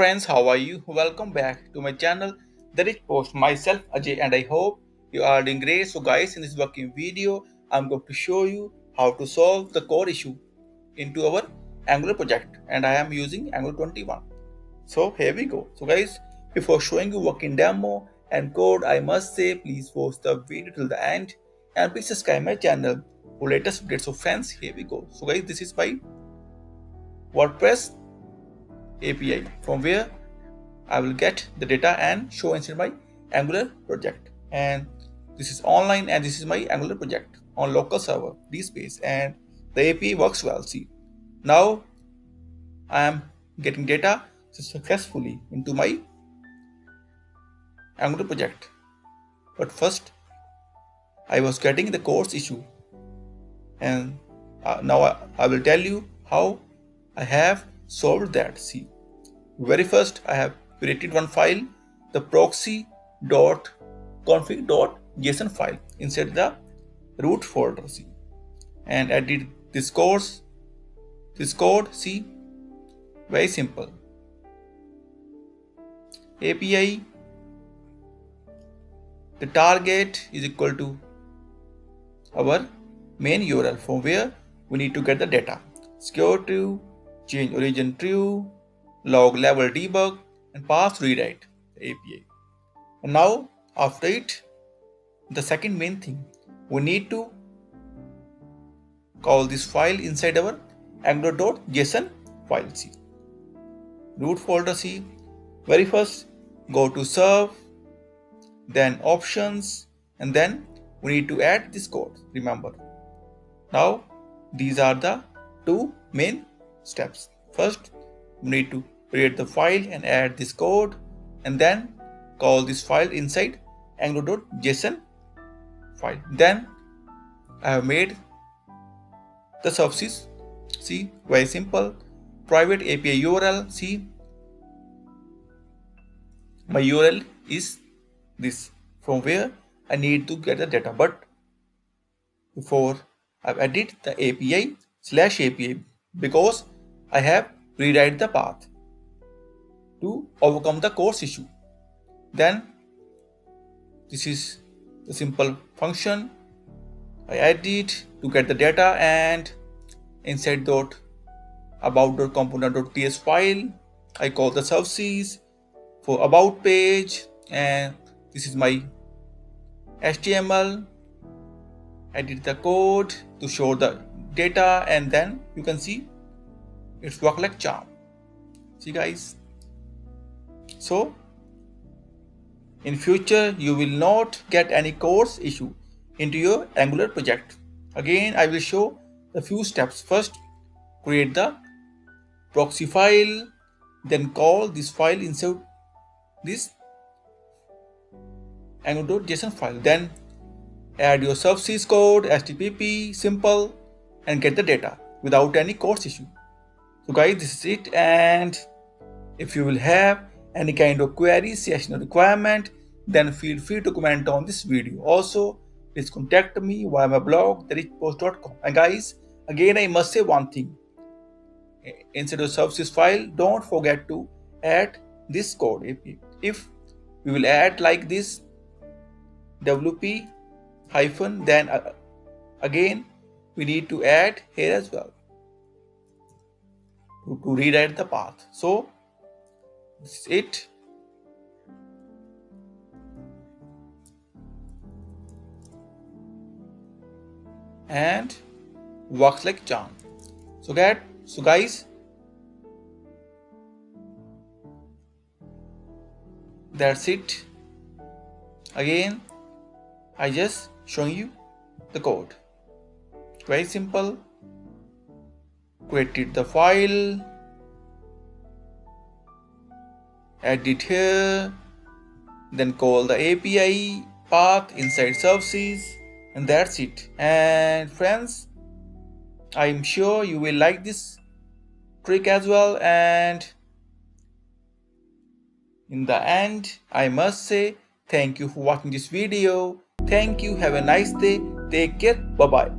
Friends, how are you? Welcome back to my channel Therichpost. Myself Ajay, and I hope you are doing great. So guys, in this working video I'm going to show you how to solve the core issue into our Angular project, and I am using Angular 21. So here we go. So guys, before showing you working demo and code, I must say please watch the video till the end and please subscribe my channel for latest updates. So friends, here we go. So guys, this is my WordPress API from where I will get the data and show inside my Angular project. And this is online, and this is my Angular project on local server DSpace, and the API works well. See, now I am getting data successfully into my Angular project. But first I was getting the course issue, and now I will tell you how I have solved that. See, very first I have created one file, the proxy.config.json file inside the root folder. See, and I did this code. See, very simple. API, the target is equal to our main URL from where we need to get the data. Secure true, change origin true, log level debug, and path rewrite the API. And now after it, the second main thing, we need to call this file inside our angular.json file. See, root folder. See, very first go to serve, then options, and then we need to add this code. Remember, now these are the two main steps. First, we need to create the file and add this code, and then call this file inside angular.json file. Then I have made the services. See, very simple. Private API URL. See, my URL is this from where I need to get the data. But before I've added the API/API because I have rewrite the path to overcome the course issue. Then this is the simple function I added to get the data, and inside about.component.ts file I call the services for about page, and this is my HTML. I did the code to show the data, and then you can see it's work like charm. See guys, so in future you will not get any course issue into your Angular project. Again, I will show the few steps. First, create the proxy file, then call this file inside this angular.json file, then add your services code, HTTP, simple, and get the data without any course issue. So guys, this is it, and if you will have any kind of query, session, or requirement, then feel free to comment on this video. Also, please contact me via my blog therichpost.com. And guys, again I must say one thing, inside of services file, don't forget to add this code API. If we will add like this wp hyphen, then again we need to add here as well to rewrite the path. So this is it. And works like charm. So guys, that's it. Again, I just showing you the code. Very simple. Created the file, add it here, then call the API path inside services, and that's it. And friends, I'm sure you will like this trick as well. And in the end, I must say thank you for watching this video. Thank you. Have a nice day. Take care. Bye bye.